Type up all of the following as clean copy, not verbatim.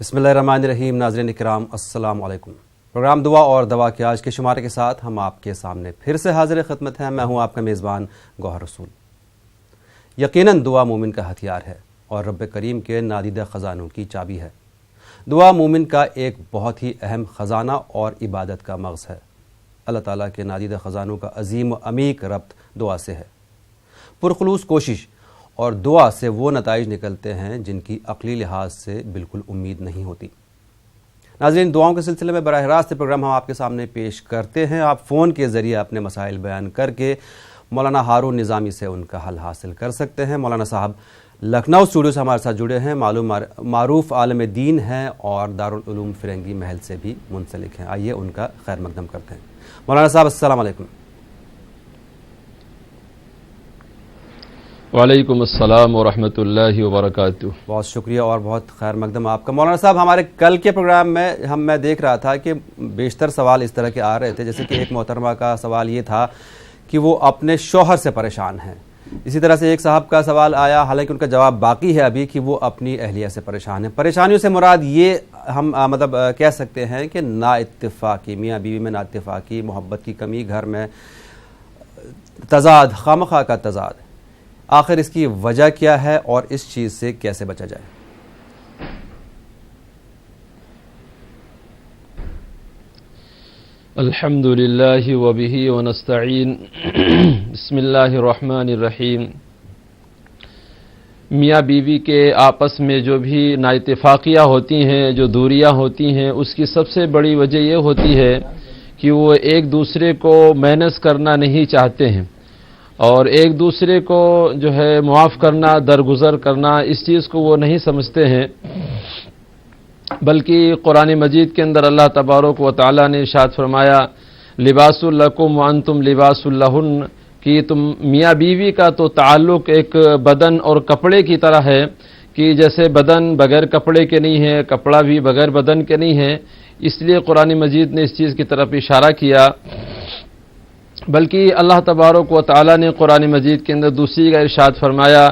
بسم اللہ الرحمن الرحیم۔ ناظرین اکرام السلام علیکم۔ پروگرام دعا اور دوا کے آج کے شمارے کے ساتھ ہم آپ کے سامنے پھر سے حاضر خدمت ہیں۔ میں ہوں آپ کا میزبان گوہر رسول۔ یقیناً دعا مومن کا ہتھیار ہے اور رب کریم کے نادیدہ خزانوں کی چابی ہے۔ دعا مومن کا ایک بہت ہی اہم خزانہ اور عبادت کا مغز ہے۔ اللہ تعالیٰ کے نادیدہ خزانوں کا عظیم و عمیق ربط دعا سے ہے۔ پرخلوص کوشش اور دعا سے وہ نتائج نکلتے ہیں جن کی عقلی لحاظ سے بالکل امید نہیں ہوتی۔ ناظرین، دعاؤں کے سلسلے میں براہ راست پروگرام ہم آپ کے سامنے پیش کرتے ہیں۔ آپ فون کے ذریعے اپنے مسائل بیان کر کے مولانا ہارون نظامی سے ان کا حل حاصل کر سکتے ہیں۔ مولانا صاحب لکھنؤ اسٹوڈیو سے ہمارے ساتھ جڑے ہیں، معروف عالم دین ہیں اور دارالعلوم فرنگی محل سے بھی منسلک ہیں۔ آئیے ان کا خیر مقدم کرتے ہیں۔ مولانا صاحب السلام علیکم۔ وعلیکم السلام ورحمۃ اللہ وبرکاتہ۔ بہت شکریہ اور بہت خیر مقدم آپ کا۔ مولانا صاحب، ہمارے کل کے پروگرام میں میں دیکھ رہا تھا کہ بیشتر سوال اس طرح کے آ رہے تھے، جیسے کہ ایک محترمہ کا سوال یہ تھا کہ وہ اپنے شوہر سے پریشان ہیں۔ اسی طرح سے ایک صاحب کا سوال آیا، حالانکہ ان کا جواب باقی ہے ابھی، کہ وہ اپنی اہلیہ سے پریشان ہیں۔ پریشانیوں سے مراد یہ ہم کہہ سکتے ہیں کہ نا اتفاقی، میاں بیوی میں نا اتفاقی، محبت کی کمی، گھر میں تضاد، خواہ کا تضاد۔ آخر اس کی وجہ کیا ہے اور اس چیز سے کیسے بچا جائے؟ الحمد للہ وبہ ونستعین۔ بسم اللہ الرحمن الرحیم۔ میاں بیوی کے آپس میں جو بھی نا اتفاقیاں ہوتی ہیں، جو دوریاں ہوتی ہیں، اس کی سب سے بڑی وجہ یہ ہوتی ہے کہ وہ ایک دوسرے کو مینج کرنا نہیں چاہتے ہیں، اور ایک دوسرے کو جو ہے معاف کرنا، درگزر کرنا، اس چیز کو وہ نہیں سمجھتے ہیں۔ بلکہ قرآن مجید کے اندر اللہ تبارک و تعالیٰ نے ارشاد فرمایا، لباس لکم وانتم لباس لہن، کہ تم میاں بیوی کا تو تعلق ایک بدن اور کپڑے کی طرح ہے، کہ جیسے بدن بغیر کپڑے کے نہیں ہے، کپڑا بھی بغیر بدن کے نہیں ہے۔ اس لیے قرآن مجید نے اس چیز کی طرف اشارہ کیا۔ بلکہ اللہ تبارک و تعالیٰ نے قرآن مجید کے اندر دوسری کا ارشاد فرمایا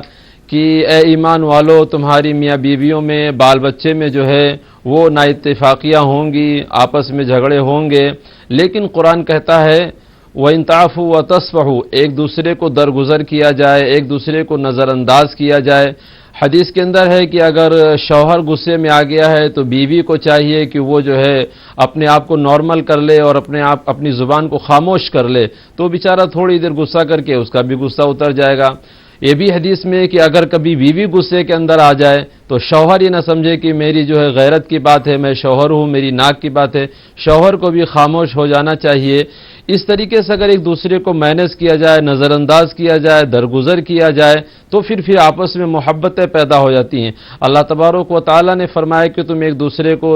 کہ اے ایمان والو، تمہاری میاں بیویوں میں، بال بچے میں جو ہے وہ نا اتفاقیاں ہوں گی، آپس میں جھگڑے ہوں گے، لیکن قرآن کہتا ہے وَإِن تَعْفُوا وَتَصْفَحُوا، ایک دوسرے کو درگزر کیا جائے، ایک دوسرے کو نظر انداز کیا جائے۔ حدیث کے اندر ہے کہ اگر شوہر غصے میں آ گیا ہے تو بیوی کو چاہیے کہ وہ جو ہے اپنے آپ کو نارمل کر لے اور اپنی زبان کو خاموش کر لے، تو بیچارہ تھوڑی دیر غصہ کر کے اس کا بھی غصہ اتر جائے گا۔ یہ بھی حدیث میں کہ اگر کبھی بیوی غصے کے اندر آ جائے تو شوہر یہ نہ سمجھے کہ میری جو ہے غیرت کی بات ہے، میں شوہر ہوں، میری ناک کی بات ہے، شوہر کو بھی خاموش ہو جانا چاہیے۔ اس طریقے سے اگر ایک دوسرے کو مینج کیا جائے، نظر انداز کیا جائے، درگزر کیا جائے، تو پھر آپس میں محبتیں پیدا ہو جاتی ہیں۔ اللہ تبارک و تعالیٰ نے فرمایا کہ تم ایک دوسرے کو،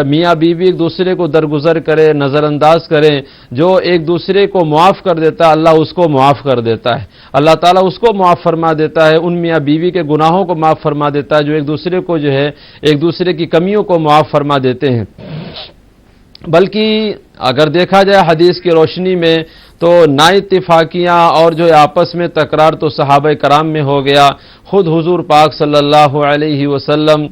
میاں بیوی ایک دوسرے کو درگزر کرے، نظر انداز کریں۔ جو ایک دوسرے کو معاف کر دیتا ہے، اللہ اس کو معاف کر دیتا ہے، اللہ تعالیٰ اس کو معاف فرما دیتا ہے، ان میاں بیوی کے گناہوں کو معاف فرما دیتا ہے جو ایک دوسرے کو جو ہے ایک دوسرے کی کمیوں کو معاف فرما دیتے ہیں۔ بلکہ اگر دیکھا جائے حدیث کی روشنی میں تو نا اتفاقیاں اور جو آپس میں تکرار تو صحابہ کرام میں ہو گیا، خود حضور پاک صلی اللہ علیہ وسلم،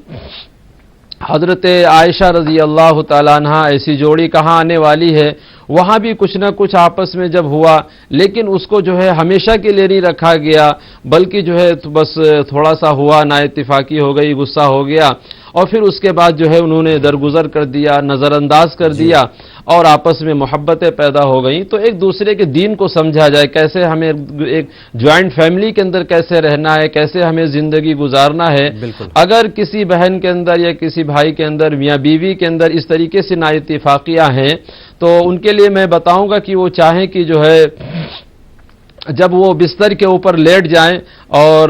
حضرت عائشہ رضی اللہ تعالیٰ عنہ، ایسی جوڑی کہاں آنے والی ہے، وہاں بھی کچھ نہ کچھ آپس میں جب ہوا، لیکن اس کو جو ہے ہمیشہ کے لیے نہیں رکھا گیا، بلکہ جو ہے بس تھوڑا سا ہوا، نا اتفاقی ہو گئی، غصہ ہو گیا، اور پھر اس کے بعد جو ہے انہوں نے درگزر کر دیا، نظر انداز کر دیا، اور آپس میں محبتیں پیدا ہو گئیں۔ تو ایک دوسرے کے دین کو سمجھا جائے، کیسے ہمیں ایک جوائنٹ فیملی کے اندر کیسے رہنا ہے، کیسے ہمیں زندگی گزارنا ہے۔ اگر کسی بہن کے اندر یا کسی بھائی کے اندر، میاں بیوی کے اندر اس طریقے سے نا اتفاقیاں ہیں، تو ان کے لیے میں بتاؤں گا کہ وہ چاہیں کہ جو ہے جب وہ بستر کے اوپر لیٹ جائیں اور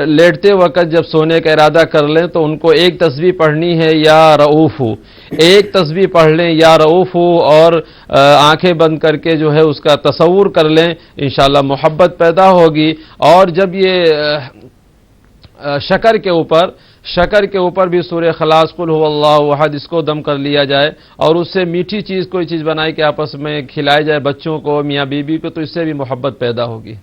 لیٹتے وقت جب سونے کا ارادہ کر لیں تو ان کو ایک تسبیح پڑھنی ہے، یا رؤوف ہو، ایک تسبیح پڑھ لیں یا رؤوف ہو، اور آنکھیں بند کر کے جو ہے اس کا تصور کر لیں، انشاءاللہ محبت پیدا ہوگی۔ اور جب یہ شکر کے اوپر بھی سورہ خلاص قل هو اللہ احد اس کو دم کر لیا جائے، اور اس سے میٹھی چیز کوئی چیز بنائی کہ آپس میں کھلائی جائے بچوں کو، میاں بیوی کو، تو اس سے بھی محبت پیدا ہوگی۔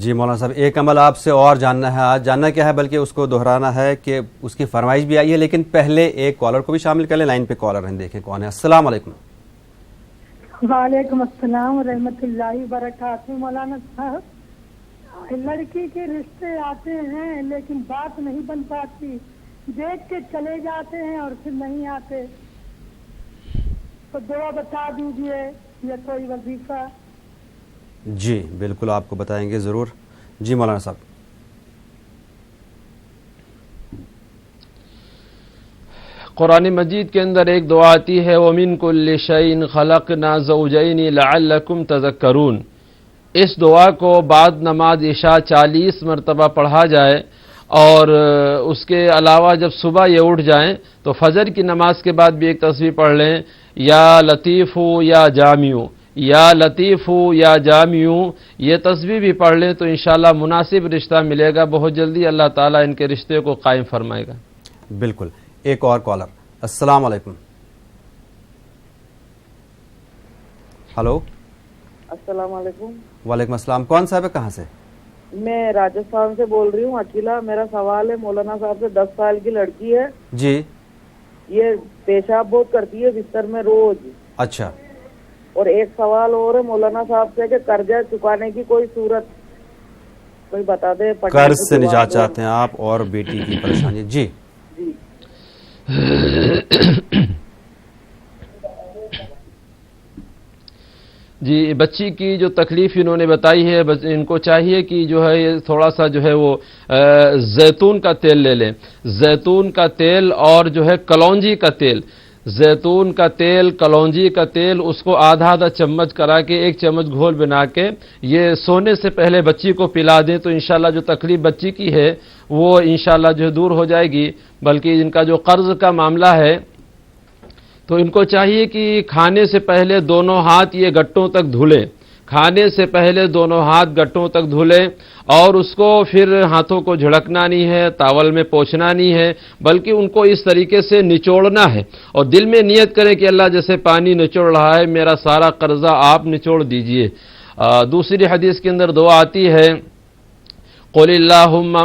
جی مولانا صاحب، ایک عمل آپ سے اور جاننا ہے آج، جاننا کیا ہے بلکہ اس کو دہرانا ہے کہ اس کی فرمائش بھی آئی ہے، لیکن پہلے ایک کالر کو بھی شامل کر لیں. لائن پہ کالر ہیں، دیکھیں کون ہے. السلام علیکم. وعلیکم السلام ورحمۃ اللہ وبرکاتہ. مولانا صاحب، لڑکی کے رشتے آتے ہیں لیکن بات نہیں بن پاتی، دیکھ کے چلے جاتے ہیں اور پھر نہیں آتے، تو دعا بتا دیجیے یا کوئی وظیفہ. جی بالکل آپ کو بتائیں گے ضرور. جی مولانا صاحب. قرآن مجید کے اندر ایک دعا آتی ہے وَمِن كُلِّ شَيْءٍ خَلَقْنَا زَوْجَيْنِ لَعَلَّكُمْ تَذَكَّرُونَ. اس دعا کو بعد نماز عشاء 40 مرتبہ پڑھا جائے، اور اس کے علاوہ جب صبح یہ اٹھ جائیں تو فجر کی نماز کے بعد بھی ایک تسبیح پڑھ لیں، یا لطیف یا جامع، یا لطیف یا جامع. یہ تسبیح بھی پڑھ لیں تو انشاءاللہ مناسب رشتہ ملے گا، بہت جلدی اللہ تعالیٰ ان کے رشتے کو قائم فرمائے گا. بالکل. ایک اور کالر. السلام علیکم. ہلو. السلام علیکم. وعلیکم السلام. کون صاحب ہے، کہاں سے؟ میں راجستھان سے بول رہی ہوں، اکیلا. میرا سوال ہے مولانا صاحب سے. 10 سال کی لڑکی ہے جی. یہ پیشاب بہت کرتی ہے بستر میں روز. اچھا. اور ایک سوال اور ہے مولانا صاحب سے کہ قرضہ چکانے کی کوئی صورت کوئی بتا دے. قرض سے نجات چاہتے ہیں آپ اور بیٹی کی پریشانی. جی جی. جی بچی کی جو تکلیف انہوں نے بتائی ہے، ان کو چاہیے کہ جو ہے یہ تھوڑا سا جو ہے وہ زیتون کا تیل لے لیں. زیتون کا تیل اور جو ہے کلونجی کا تیل، زیتون کا تیل، کلونجی کا تیل، اس کو آدھا آدھا چمچ کرا کے 1 چمچ گھول بنا کے یہ سونے سے پہلے بچی کو پلا دیں تو انشاءاللہ جو تکلیف بچی کی ہے وہ انشاءاللہ جو دور ہو جائے گی. بلکہ ان کا جو قرض کا معاملہ ہے تو ان کو چاہیے کہ کھانے سے پہلے دونوں ہاتھ یہ گٹوں تک دھلیں، کھانے سے پہلے دونوں ہاتھ گٹوں تک دھلیں، اور اس کو پھر ہاتھوں کو جھڑکنا نہیں ہے، ٹاول میں پوچھنا نہیں ہے، بلکہ ان کو اس طریقے سے نچوڑنا ہے اور دل میں نیت کریں کہ اللہ جیسے پانی نچوڑ رہا ہے میرا سارا قرضہ آپ نچوڑ دیجئے. دوسری حدیث کے اندر دعا آتی ہے قل اللہم،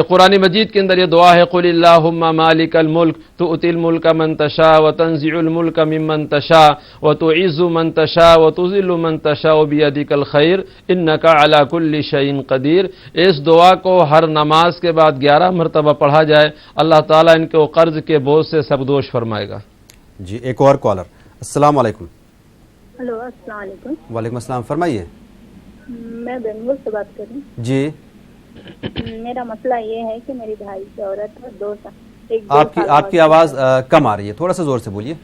قرآن مجید کے اندر یہ دعا ہے قل اللہم مالک الملک تؤتی الملک من تشاء وتنزع الملک ممن تشاء وتعز من تشاء وتذل من تشاء بیدک الخیر انک علی کل شیء قدیر. اس دعا کو ہر نماز کے بعد 11 مرتبہ پڑھا جائے، اللہ تعالیٰ ان کو قرض کے بوجھ سے سبکدوش فرمائے گا. جی ایک اور کالر. السلام علیکم. ہلو السلام علیکم. وعلیکم السلام. فرمائیے. میں بنگلور سے بات کر رہی ہوں. جی. میرا مسئلہ یہ ہے کہ میری بھائی کی عورت ہے، 2 سال. آپ کی آواز کم آ رہی ہے، تھوڑا سا زور سے بولیے.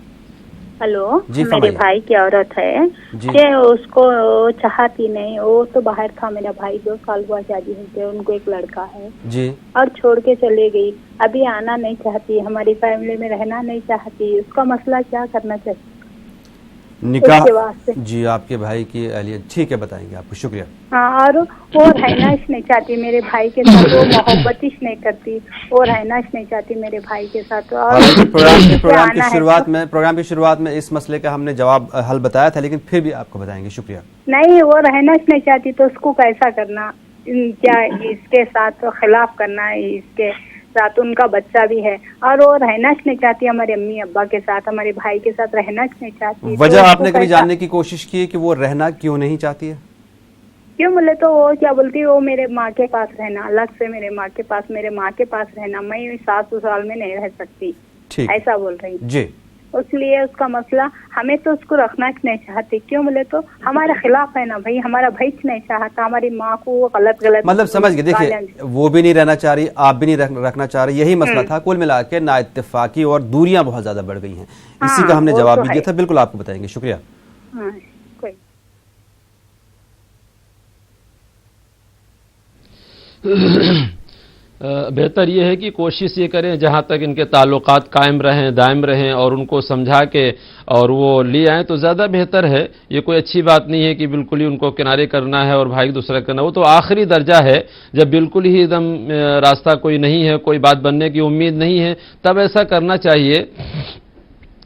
ہلو. جی میرے بھائی کی عورت ہے کہ اس کو چاہتی نہیں، وہ تو باہر تھا. میرا بھائی 2 سال ہوا شادی ہوتے، ان کو ایک لڑکا ہے جی، اور چھوڑ کے چلے گئی. ابھی آنا نہیں چاہتی، ہماری فیملی میں رہنا نہیں چاہتی. اس کا مسئلہ کیا کرنا چاہیے؟ نکاح. جی آپ کے بھائی کی اہلیت. ٹھیک ہے بتائیں گے آپ کو. شکریہ. ہاں، اور وہ رہناش نہیں چاہتی میرے بھائی کے ساتھ، وہ محبتش نہیں کرتی، وہ رہناش نہیں چاہتی میرے بھائی کے ساتھ. اور پروگرام کی شروعات میں اس مسئلے کا ہم نے جواب حل بتایا تھا، لیکن پھر بھی آپ کو بتائیں گے. شکریہ. نہیں، وہ رہناش نہیں چاہتی تو اس کو کیسا کرنا؟ کیا اس کے ساتھ خلاف کرنا ہے؟ اس کے ساتھ ان کا بچہ بھی ہے، اور وہ رہناش نہیں چاہتی ہمارے امی ابا کے ساتھ، ہمارے بھائی کے ساتھ رہناش نہیں چاہتی. وجہ آپ نے کبھی جاننے کی کوشش کی کہ وہ رہنا کیوں نہیں چاہتی ہے؟ کیوں بولے تو وہ کیا بولتی، وہ میرے ماں کے پاس رہنا، الگ سے میرے ماں کے پاس رہنا، میں ساس سسرال میں نہیں رہ سکتی، ایسا بول رہی. جی. اس لیے اس کا مسئلہ ہمیں تو اس کو رکھنا نہیں چاہتی. کیوں بولے تو ہمارے خلاف ہے نا بھائی، ہمارا بھائی نہیں چاہتا، ہماری ماں کو وہ غلط مطلب سمجھ گئے. دیکھیے وہ بھی نہیں رہنا چاہ رہی، آپ بھی نہیں رکھنا چاہ رہے، یہی مسئلہ تھا. کل ملا کے نا اتفاقی اور دوریاں بہت زیادہ بڑھ گئی ہیں، اسی کا ہم نے جواب بھی دیا تھا. بالکل آپ کو بتائیں گے. شکریہ. بہتر یہ ہے کہ کوشش یہ کریں جہاں تک ان کے تعلقات قائم رہیں، دائم رہیں، اور ان کو سمجھا کے اور وہ لے آئیں تو زیادہ بہتر ہے. یہ کوئی اچھی بات نہیں ہے کہ بالکل ہی ان کو کنارے کرنا ہے اور بھائی دوسرا کرنا. وہ تو آخری درجہ ہے، جب بالکل ہی ایک دم راستہ کوئی نہیں ہے، کوئی بات بننے کی امید نہیں ہے، تب ایسا کرنا چاہیے.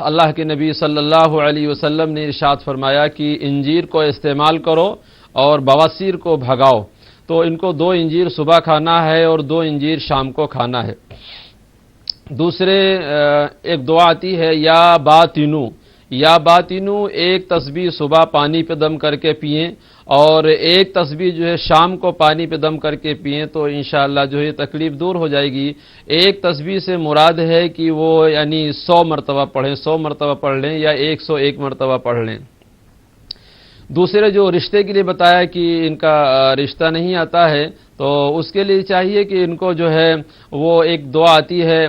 اللہ کے نبی صلی اللہ علیہ وسلم نے ارشاد فرمایا کہ انجیر کو استعمال کرو اور بواسیر کو بھگاؤ. تو ان کو 2 انجیر صبح کھانا ہے اور 2 انجیر شام کو کھانا ہے. دوسرے ایک دعا آتی ہے یا باطنو ایک تسبیح صبح پانی پہ دم کر کے پئیں اور ایک تسبیح جو ہے شام کو پانی پہ دم کر کے پئیں تو انشاءاللہ جو ہے تکلیف دور ہو جائے گی. ایک تسبیح سے مراد ہے کہ وہ یعنی 100 مرتبہ پڑھیں، 100 مرتبہ پڑھ لیں یا 101 مرتبہ پڑھ لیں. دوسرے جو رشتے کے لیے بتایا کہ ان کا رشتہ نہیں آتا ہے تو اس کے لیے چاہیے کہ ان کو جو ہے وہ ایک دعا آتی ہے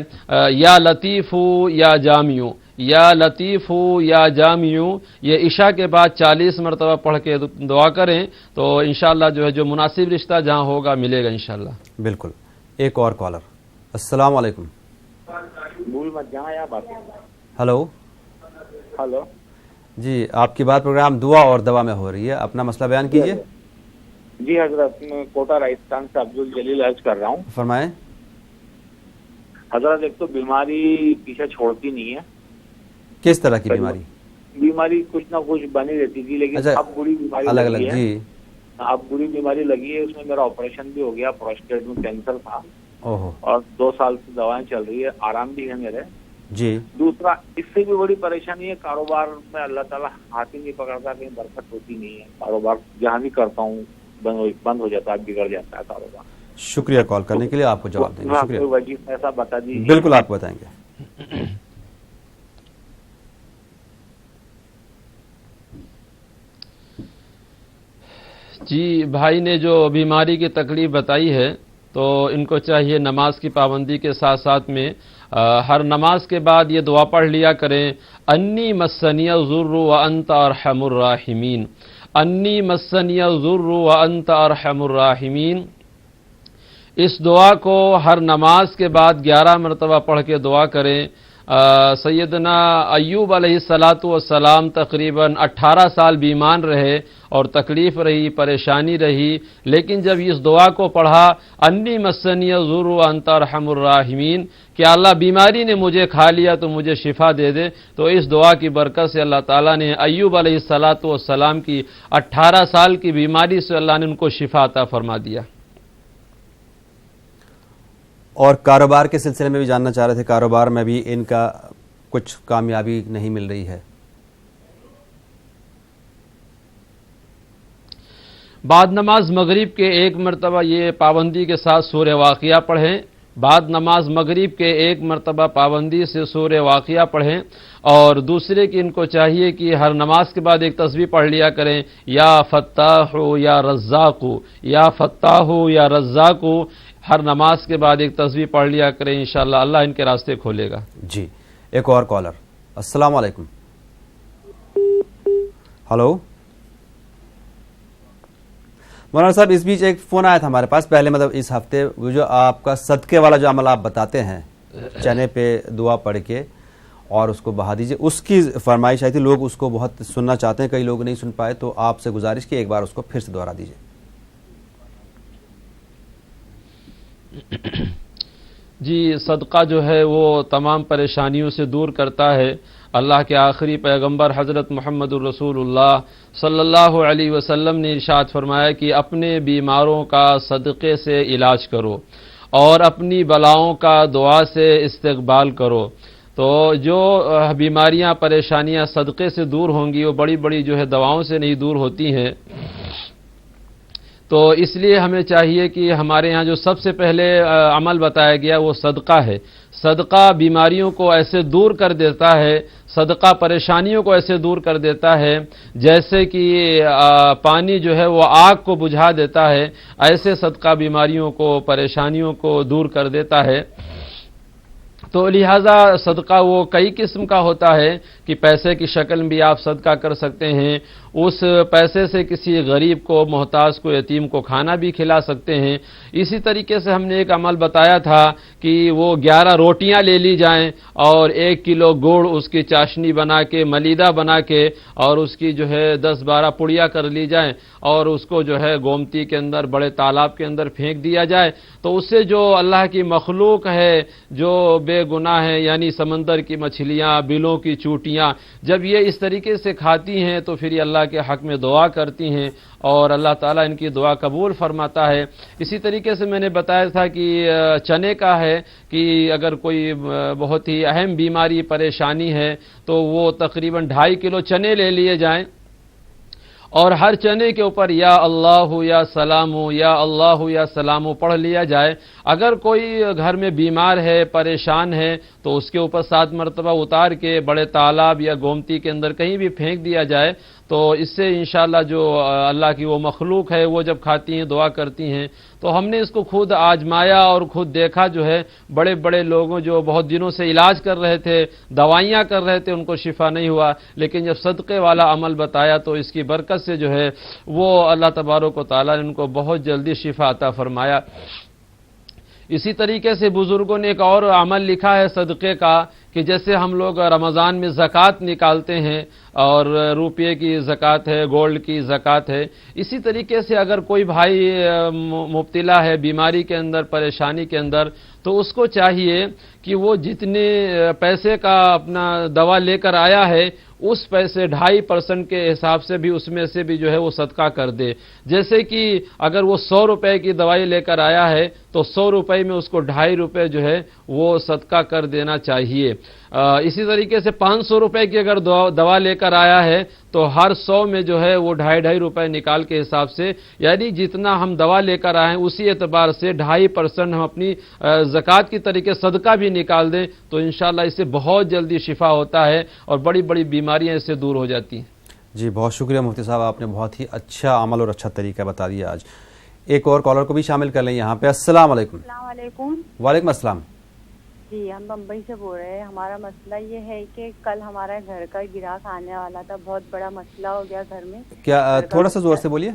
یا لطیف یا جامع، یا لطیف یا جامع، یہ عشاء کے بعد 40 مرتبہ پڑھ کے دعا کریں تو انشاءاللہ جو ہے جو مناسب رشتہ جہاں ہوگا ملے گا انشاءاللہ. بالکل. ایک اور کالر. السلام علیکم. ہلو. ہلو جی، آپ کی بات پروگرام دعا اور دوا میں ہو رہی ہے، اپنا مسئلہ بیان کیجیے. جی حضرت، میں کوٹا راجستھان سے عبد الجلیل عرض کر رہا ہوں. فرمائیں. حضرت ایک تو بیماری پیچھے چھوڑتی نہیں ہے. کس طرح کی بیماری کچھ نہ کچھ بنی رہتی تھی لیکن اب بری بیماری الگ الگ. جی، اب بری بیماری لگی ہے. اس میں میرا آپریشن بھی ہو گیا، پروسٹیٹ میں کینسر تھا اوہو، اور 2 سال سے دوائیں چل رہی ہے، آرام بھی ہے میرے. جی. دوسرا اس سے بھی بڑی پریشانی ہے، کاروبار میں اللہ تعالیٰ ہاتھ ہی نہیں پکڑتا، کہیں برکت ہوتی نہیں ہے. کاروبار جہاں بھی کرتا ہوں بند ہو جاتا ہے، بگڑ جاتا ہے کاروبار. شکریہ کال کرنے کے لیے، آپ کو جواب دیں گے. شکریہ. وجہ ایسا بتا دیجیے. بالکل آپ کو بتائیں گے. جی، بھائی نے جو بیماری کی تکلیف بتائی ہے تو ان کو چاہیے نماز کی پابندی کے ساتھ ساتھ میں ہر نماز کے بعد یہ دعا پڑھ لیا کریں، انی مسنی الضر وانت ارحم الراحمین، انی مسنی الضر وانت ارحم الراحمین. اس دعا کو ہر نماز کے بعد 11 مرتبہ پڑھ کے دعا کریں. سیدنا ایوب علیہ السلام تقریباً 18 سال بیمار رہے اور تکلیف رہی، پریشانی رہی، لیکن جب اس دعا کو پڑھا انی مسنی الضر وانت ارحم الراحمین، کہ اللہ بیماری نے مجھے کھا لیا تو مجھے شفا دے دے، تو اس دعا کی برکت سے اللہ تعالیٰ نے ایوب علیہ السلام کی 18 سال کی بیماری سے اللہ نے ان کو شفا عطا فرما دیا. اور کاروبار کے سلسلے میں بھی جاننا چاہ رہے تھے، کاروبار میں بھی ان کا کچھ کامیابی نہیں مل رہی ہے. بعد نماز مغرب کے 1 مرتبہ یہ پابندی کے ساتھ سورہ واقعہ پڑھیں. بعد نماز مغرب کے 1 مرتبہ پابندی سے سورہ واقعہ پڑھیں. اور دوسرے کہ ان کو چاہیے کہ ہر نماز کے بعد ایک تسبیح پڑھ لیا کریں، یا فتاح یا رزاق، یا فتاح یا رزاق. ہر نماز کے بعد ایک تسبیح پڑھ لیا کریں، انشاءاللہ اللہ ان کے راستے کھولے گا. جی. ایک اور کالر. السلام علیکم. ہلو مولانا صاحب، اس بیچ ایک فون آیا تھا ہمارے پاس پہلے، مطلب اس ہفتے، وہ جو آپ کا صدقے والا جو عمل آپ بتاتے ہیں، چنے پہ دعا پڑھ کے اور اس کو بہا دیجیے، اس کی فرمائش آئی تھی. لوگ اس کو بہت سننا چاہتے ہیں، کئی لوگ نہیں سن پائے، تو آپ سے گزارش کی ایک بار اس کو پھر سے دوہرا دیجیے. جی، صدقہ جو ہے وہ تمام پریشانیوں سے دور کرتا ہے. اللہ کے آخری پیغمبر حضرت محمد الرسول اللہ صلی اللہ علیہ وسلم نے ارشاد فرمایا کہ اپنے بیماروں کا صدقے سے علاج کرو اور اپنی بلاؤں کا دعا سے استقبال کرو. تو جو بیماریاں پریشانیاں صدقے سے دور ہوں گی وہ بڑی بڑی جو ہے دواؤں سے نہیں دور ہوتی ہیں. تو اس لیے ہمیں چاہیے کہ ہمارے ہاں جو سب سے پہلے عمل بتایا گیا وہ صدقہ ہے. صدقہ بیماریوں کو ایسے دور کر دیتا ہے، صدقہ پریشانیوں کو ایسے دور کر دیتا ہے جیسے کہ پانی جو ہے وہ آگ کو بجھا دیتا ہے، ایسے صدقہ بیماریوں کو پریشانیوں کو دور کر دیتا ہے. تو لہٰذا صدقہ وہ کئی قسم کا ہوتا ہے. کہ پیسے کی شکل میں بھی آپ صدقہ کر سکتے ہیں، اس پیسے سے کسی غریب کو، محتاج کو، یتیم کو کھانا بھی کھلا سکتے ہیں۔ اسی طریقے سے ہم نے ایک عمل بتایا تھا کہ وہ 11 روٹیاں لے لی جائیں اور 1 کلو گڑ اس کی چاشنی بنا کے، ملیدہ بنا کے، اور اس کی جو ہے 10-12 پڑیاں کر لی جائیں اور اس کو جو ہے گومتی کے اندر، بڑے تالاب کے اندر پھینک دیا جائے، تو اس سے جو اللہ کی مخلوق ہے جو بے گناہ ہے، یعنی سمندر کی مچھلیاں، بلوں کی چوٹیاں، جب یہ اس طریقے سے کھاتی ہیں تو پھر یہ اللہ کے حق میں دعا کرتی ہیں اور اللہ تعالیٰ ان کی دعا قبول فرماتا ہے۔ اسی طریقے سے میں نے بتایا تھا کہ چنے کا ہے کہ اگر کوئی بہت ہی اہم بیماری، پریشانی ہے تو وہ تقریباً 2.5 کلو چنے لے لیے جائیں اور ہر چنے کے اوپر یا اللہ یا سلام، یا اللہ یا سلام پڑھ لیا جائے۔ اگر کوئی گھر میں بیمار ہے، پریشان ہے، تو اس کے اوپر 7 مرتبہ اتار کے بڑے تالاب یا گومتی کے اندر کہیں بھی پھینک دیا جائے، تو اس سے انشاءاللہ جو اللہ کی وہ مخلوق ہے وہ جب کھاتی ہیں، دعا کرتی ہیں۔ تو ہم نے اس کو خود آزمایا اور خود دیکھا، جو ہے بڑے بڑے لوگوں جو بہت دنوں سے علاج کر رہے تھے، دوائیاں کر رہے تھے، ان کو شفا نہیں ہوا، لیکن جب صدقے والا عمل بتایا تو اس کی برکت سے جو ہے وہ اللہ تبارک و تعالیٰ نے ان کو بہت جلدی شفا عطا فرمایا۔ اسی طریقے سے بزرگوں نے ایک اور عمل لکھا ہے صدقے کا، کہ جیسے ہم لوگ رمضان میں زکوٰۃ نکالتے ہیں اور روپے کی زکوٰۃ ہے، گولڈ کی زکوٰۃ ہے، اسی طریقے سے اگر کوئی بھائی مبتلا ہے بیماری کے اندر، پریشانی کے اندر، تو اس کو چاہیے کہ وہ جتنے پیسے کا اپنا دوا لے کر آیا ہے اس پیسے 2.5% کے حساب سے بھی اس میں سے بھی جو ہے وہ صدقہ کر دے۔ جیسے کہ اگر وہ 100 روپے کی دوائی لے کر آیا ہے تو 100 روپے میں اس کو 2.5 روپے جو ہے وہ صدقہ کر دینا چاہیے۔ اسی طریقے سے 500 روپے کی اگر دوا لے کر آیا ہے تو ہر 100 میں جو ہے وہ 2.5 روپے نکال کے حساب سے، یعنی جتنا ہم دوا لے کر آئے ہیں اسی اعتبار سے 2.5% ہم اپنی زکوٰۃ کی طریقے صدقہ بھی نکال دیں تو انشاءاللہ اس سے بہت جلدی شفا ہوتا ہے اور بڑی بڑی بیماریاں اس سے دور ہو جاتی ہیں۔ جی بہت شکریہ مفتی صاحب، آپ نے بہت ہی اچھا عمل اور اچھا طریقہ بتا دیا آج۔ ایک اور کالر کو بھی شامل کر لیں یہاں پہ۔ السلام علیکم۔ السلام علیکم۔ وعلیکم السلام۔ جی ہم بمبئی سے بول رہے ہیں۔ ہمارا مسئلہ یہ ہے کہ کل ہمارا گھر کا گراہک آنے والا تھا، بہت بڑا مسئلہ ہو گیا گھر میں۔ کیا تھوڑا سا زور سے بولیے؟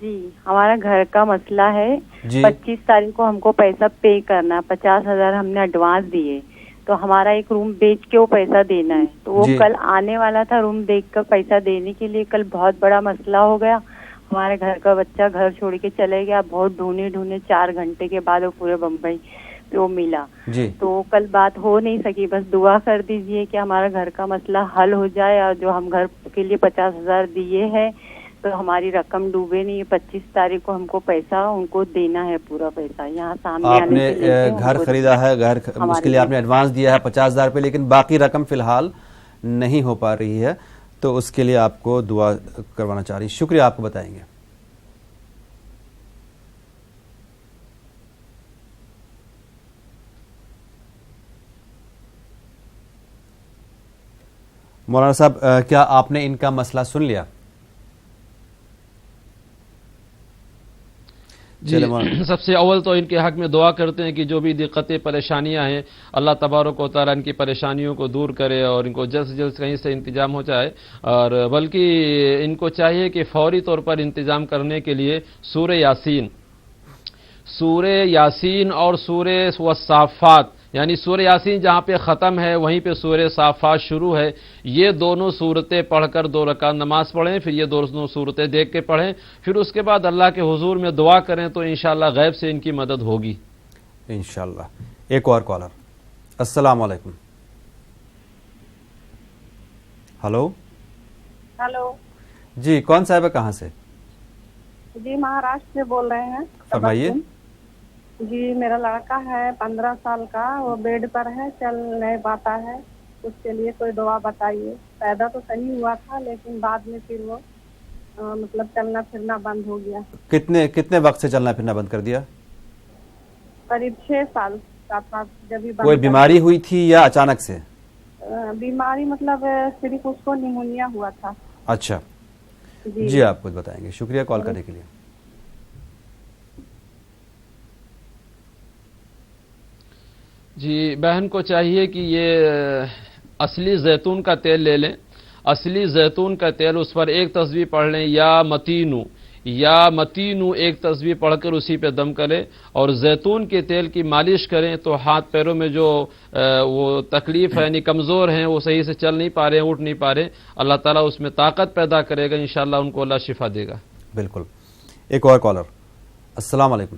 جی ہمارا گھر کا مسئلہ ہے، 25 تاریخ کو ہم کو پیسہ پے کرنا، 50,000 ہم نے ایڈوانس دیے، تو ہمارا ایک روم بیچ کے وہ پیسہ دینا ہے، تو وہ کل آنے والا تھا روم دیکھ کر پیسہ دینے کے لیے۔ کل بہت بڑا مسئلہ ہو گیا، ہمارے گھر کا بچہ گھر چھوڑ کے چلے گیا، بہت ڈھونڈے 4 گھنٹے کے بعد وہ پورے بمبئی پہ وہ ملا۔ تو کل بات ہو نہیں سکی، بس دعا کر دیجئے کہ ہمارا گھر کا مسئلہ حل ہو جائے اور جو ہم گھر کے لیے 50,000 دیے ہیں تو ہماری رقم ڈوبے نہیں۔ 25 تاریخ کو ہم کو پیسہ ان کو دینا ہے، پورا پیسہ یہاں سامنے۔ آپ نے گھر خریدا ہے، گھر اس کے لیے آپ نے ایڈوانس دیا ہے 50,000 روپے، لیکن باقی رقم فی الحال نہیں ہو پا رہی ہے، تو اس کے لیے آپ کو دعا کروانا چاہ رہی۔ شکریہ، آپ کو بتائیں گے۔ مولانا صاحب کیا آپ نے ان کا مسئلہ سن لیا؟ جی سب سے اول تو ان کے حق میں دعا کرتے ہیں کہ جو بھی دقتیں پریشانیاں ہیں اللہ تبارک و تعالیٰ ان کی پریشانیوں کو دور کرے اور ان کو جلد سے جلد کہیں سے انتظام ہو جائے، اور بلکہ ان کو چاہیے کہ فوری طور پر انتظام کرنے کے لیے سورہ یاسین اور سورہ والصافات، یعنی سورہ یاسین جہاں پہ ختم ہے وہیں پہ سورہ صافات شروع ہے، یہ دونوں صورتیں پڑھ کر 2 رکعت نماز پڑھیں، پھر یہ دونوں صورتیں دیکھ کے پڑھیں، پھر اس کے بعد اللہ کے حضور میں دعا کریں تو انشاءاللہ غیب سے ان کی مدد ہوگی انشاءاللہ۔ ایک اور کالر۔ السلام علیکم۔ ہلو جی، کون صاحب ہے، کہاں سے؟ جی مہاراشٹر سے بول رہے ہیں۔ فرمائیے۔ جی میرا لڑکا ہے 15 سال کا، وہ بیڈ پر ہے، چل نہیں پاتا ہے، اس کے لیے کوئی دعا بتائیے۔ پیدا تو صحیح ہوا تھا لیکن بعد میں پھر وہ مطلب چلنا پھرنا بند ہو گیا۔ کتنے وقت سے چلنا پھرنا بند کر دیا؟ قریب 6 سال کا تھا جب ہی۔ کوئی بیماری ہوئی تھی یا اچانک سے؟ بیماری مطلب صرف اس کو نیمونیا ہوا تھا۔ اچھا جی، آپ کچھ بتائیں گے۔ شکریہ کال کرنے کے لیے۔ جی بہن کو چاہیے کہ یہ اصلی زیتون کا تیل لے لیں، اصلی زیتون کا تیل، اس پر ایک تسبیح پڑھ لیں یا متینو ایک تسبیح پڑھ کر اسی پہ دم کریں، اور زیتون کے تیل کی مالش کریں تو ہاتھ پیروں میں جو وہ تکلیف ہے، یعنی کمزور ہیں، وہ صحیح سے چل نہیں پا رہے ہیں، اٹھ نہیں پا رہے، اللہ تعالیٰ اس میں طاقت پیدا کرے گا، انشاءاللہ ان کو اللہ شفا دے گا۔ بالکل۔ ایک اور کالر۔ السلام علیکم۔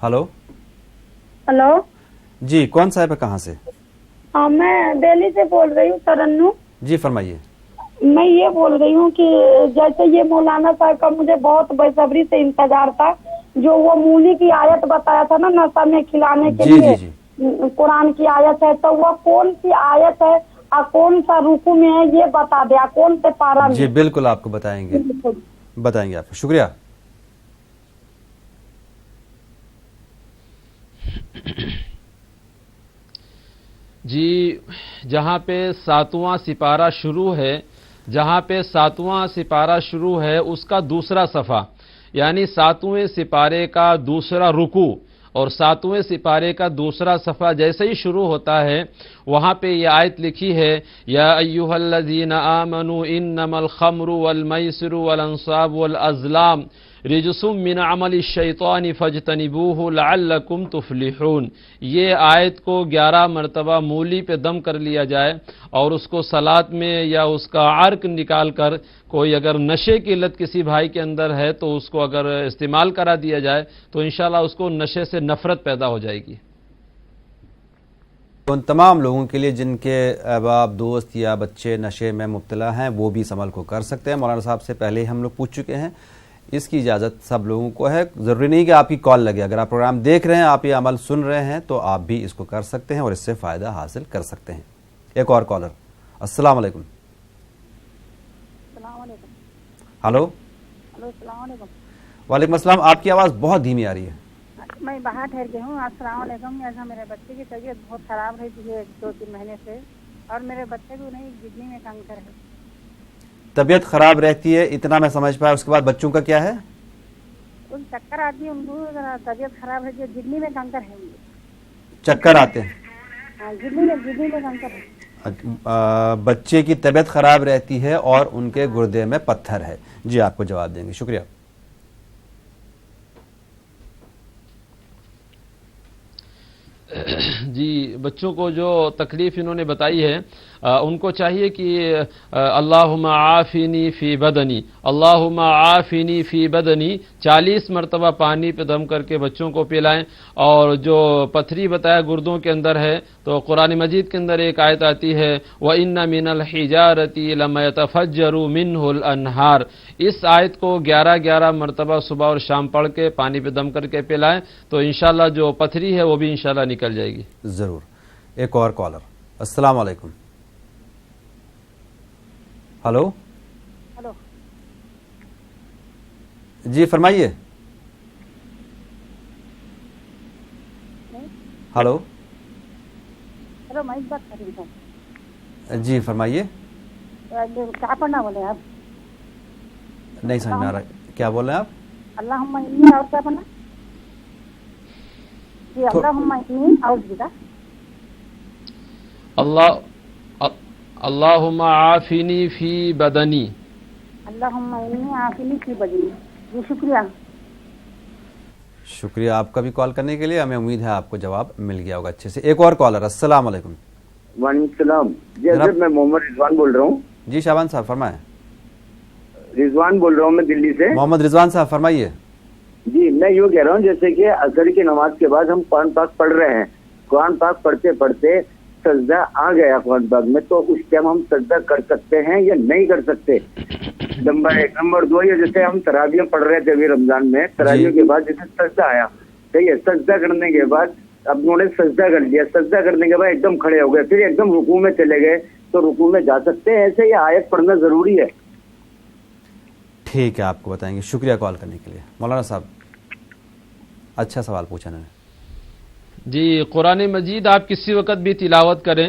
ہلو ہلو جی، کون صاحب ہے، کہاں سے؟ ہاں، میں دہلی سے بول رہی ہوں، ترنم۔ جی فرمائیے۔ میں یہ بول رہی ہوں کہ جیسے یہ مولانا صاحب کا مجھے بہت بےصبری سے انتظار تھا، جو وہ مولی کی آیت بتایا تھا نا نشا میں کھلانے کے لیے، قرآن کی آیت ہے، تو وہ کون سی آیت ہے اور کون سا رکوع میں ہے یہ بتا دیا، کون سے پارا میں؟ جی بالکل آپ کو بتائیں گے آپ کو۔ شکریہ۔ جی، جہاں پہ 7واں سپارہ شروع ہے اس کا دوسرا صفحہ، یعنی 7ویں سپارے کا دوسرا رکوع اور 7ویں سپارے کا دوسرا صفحہ جیسے ہی شروع ہوتا ہے، وہاں پہ یہ آیت لکھی ہے، یا ایھا الذین آمنوا انما الخمر والمیسر والانصاب والازلام رجس من عمل الشیطان فاجتنبوہ لعلکم تفلحون۔ یہ آیت کو 11 مرتبہ مولی پہ دم کر لیا جائے اور اس کو صلاۃ میں یا اس کا عرق نکال کر، کوئی اگر نشے کی لت کسی بھائی کے اندر ہے تو اس کو اگر استعمال کرا دیا جائے تو انشاءاللہ اس کو نشے سے نفرت پیدا ہو جائے گی۔ ان تمام لوگوں کے لیے جن کے احباب، دوست یا بچے نشے میں مبتلا ہیں، وہ بھی اس عمل کو کر سکتے ہیں۔ مولانا صاحب سے پہلے ہی ہم لوگ پوچھ چکے ہیں، اس کی اجازت سب لوگوں کو ہے، ضروری نہیں کہ آپ کی کال لگے، اگر آپ پروگرام دیکھ رہے ہیں، آپ یہ عمل سن رہے ہیں تو آپ بھی اس کو کر سکتے ہیں اور اس سے فائدہ حاصل کر سکتے ہیں۔ ایک اور کالر۔ السلام علیکم۔ السلام علیکم۔ ہلو۔ السلام علیکم۔ وعلیکم السلام۔ آپ کی آواز بہت دھیمی آ رہی ہے۔ میں باہر ٹھہر گئی ہوں۔ السلام علیکم۔ ایسا میرے بچے کی طبیعت بہت خراب رہتی ہے 2-3 مہینے سے، اور میرے بچے کو نہیں کڈنی میں کینسر ہے۔ طبیعت خراب رہتی ہے، اتنا میں سمجھ پایا، اس کے بعد بچوں کا کیا ہے؟ ان چکر آتی ہے، ان کو طبیعت خراب رہتی ہے، کڈنی میں کینسر ہے۔ چکر آتے ہیں؟ ہاں، کڈنی میں کینسر ہے۔ بچے کی طبیعت خراب رہتی ہے اور ان کے گردے میں پتھر ہے۔ جی آپ کو جواب دیں گے، شکریہ۔ جی، بچوں کو جو تکلیف انہوں نے بتائی ہے، ان کو چاہیے کہ اللہم عافینی فی بدنی، اللہم عافینی فی بدنی 40 مرتبہ پانی پہ دم کر کے بچوں کو پلائیں۔ اور جو پتھری بتایا گردوں کے اندر ہے، تو قرآن مجید کے اندر ایک آیت آتی ہے، وَإِنَّ مِنَ الْحِجَارَةِ لَمَا يَتَفَجَّرُ مِنْهُ الْأَنْهَارُ۔ اس آیت کو 11 مرتبہ صبح اور شام پڑھ کے پانی پہ دم کر کے پلائیں تو انشاءاللہ جو پتھری ہے وہ بھی انشاءاللہ نکل جائے گی۔ ضرور۔ ایک اور کالر۔ السلام علیکم۔ ہلو۔ ہلو جی فرمائیے۔ ہلو۔ ہلو، میں بات کر رہی ہوں۔ جی فرمائیے۔ کیا پڑھنا بولے آپ؟ نہیں سمجھ میں آ رہا، کیا بول رہے ہیں آپ؟ اللہم انی، اور کیا پڑھنا؟ جی، اللہم انی اعوذ بک، اللہم عافینی فی بدنی، اللہم انی عافینی فی بدنی۔ جی شکریہ۔ شکریہ آپ کا بھی کال کرنے کے لیے، ہمیں امید ہے آپ کو جواب مل گیا ہوگا اچھے سے۔ ایک اور کالر۔ السلام علیکم۔ وعلیکم السلام۔ جی حضرت، میں محمد رضوان بول رہا ہوں۔ جی شعبان صاحب فرمائیں۔ رضوان بول رہا ہوں میں دلی سے۔ محمد رضوان صاحب فرمائیے۔ جی، میں یوں کہہ رہا ہوں، جیسے کہ عصر کی نماز کے بعد ہم قرآن پاک پڑھ رہے ہیں، قرآن پاک پڑھتے پڑھتے سجدہ آ گیا قرآن پاک میں، تو اس ٹائم ہم سجدہ کر سکتے ہیں یا نہیں کر سکتے؟ نمبر 1۔ نمبر 2، یہ جیسے ہم تراویح پڑھ رہے تھے ابھی رمضان میں، تراویح کے بعد جیسے سجدہ آیا، ٹھیک ہے، سجدہ کرنے کے بعد اب انہوں نے سجدہ کر لیا، سجدہ کرنے کے بعد ایک دم کھڑے ہو گئے، پھر ایک دم رکوع میں چلے گئے، تو رکوع میں جا سکتے ہیں ایسے، یا آیت پڑھنا ضروری ہے؟ ٹھیک ہے، آپ کو بتائیں گے، شکریہ کال کرنے کے لیے۔ مولانا صاحب اچھا سوال پوچھا انہوں نے۔ جی، قرآن مجید آپ کسی وقت بھی تلاوت کریں،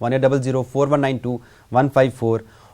18004192-154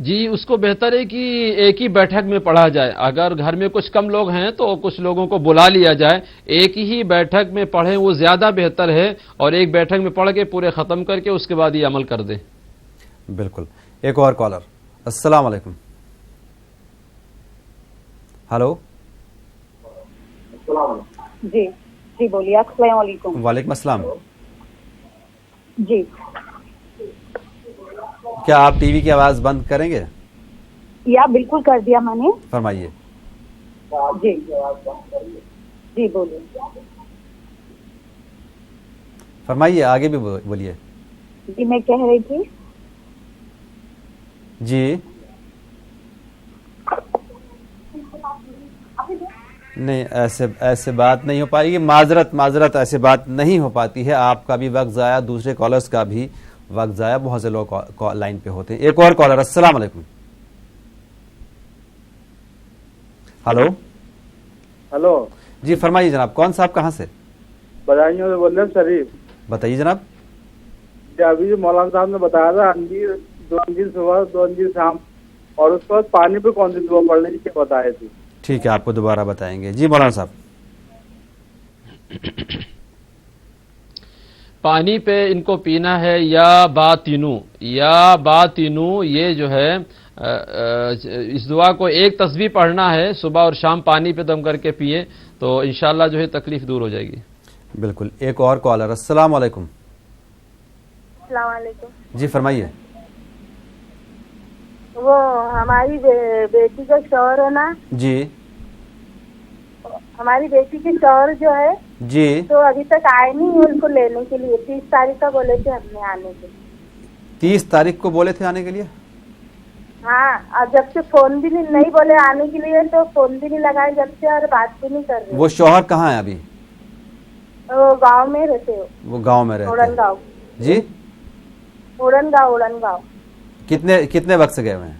جی اس کو بہتر ہے کہ ایک ہی بیٹھک میں پڑھا جائے. اگر گھر میں کچھ کم لوگ ہیں تو کچھ لوگوں کو بلا لیا جائے, ایک ہی بیٹھک میں پڑھیں وہ زیادہ بہتر ہے, اور ایک بیٹھک میں پڑھ کے پورے ختم کر کے اس کے بعد یہ عمل کر دیں. بالکل. ایک اور کالر. السلام علیکم. ہلو. جی جی بولیے. السلام علیکم. وعلیکم السلام. جی کیا آپ ٹی وی کی آواز بند کریں گے؟ یا بالکل کر دیا میں نے. فرمائیے. جی جی بولیے. فرمائیے, آگے بھی بولیے. جی میں کہہ رہی تھی. جی نہیں, ایسے بات نہیں ہو پائے گی. معذرت ایسے بات نہیں ہو پاتی ہے. آپ کا بھی وقت ضائع, دوسرے کالرز کا بھی وقت ضائع, بہت سے لوگ لائن پہ ہوتے ہیں. ایک اور کالر. السلام علیکم. ہلو. ہلو جی فرمائیے جناب. کون صاحب, کہاں سے؟ بدائیوں سے بول رہے ہیں شریف. بتائیے جناب. ابھی جو مولانا صاحب نے بتایا تھا انجیر 2 انجیر صبح 2 انجیر شام, اور اس کے بعد پانی پہ کون سی دعا پڑھنے کی کیا بتائے تھی؟ ٹھیک ہے, آپ کو دوبارہ بتائیں گے. جی مولانا صاحب. پانی پہ ان کو پینا ہے یا باطنو, یہ جو ہے اس دعا کو ایک تسبیح پڑھنا ہے, صبح اور شام پانی پہ دم کر کے پیئے تو انشاءاللہ جو ہے تکلیف دور ہو جائے گی. بالکل. ایک اور کالر. السلام علیکم. السلام علیکم. جی فرمائیے. وہ ہماری بیٹی کا شوہر ہے نا. جی ہماری بیٹی کے شوہر جو ہے جی تو ابھی تک آئے نہیں ان کو لینے کے لیے. 30 تاریخ کا بولے تھے ہم نے آنے کے لیے. 30 تاریخ کو بولے تھے آنے کے لیے؟ ہاں, اور جب سے فون بھی نہیں بولے آنے کے لیے تو فون بھی نہیں لگائے جب سے, اور بات بھی نہیں کر رہے. وہ شوہر کہاں ہے ابھی؟ وہ گاؤں میں رہتے ہو. وہ گاؤں میں رہتے اڑن گاؤں. جی اڑن گاؤں. کتنے وقت سے گئے ہوئے ہیں؟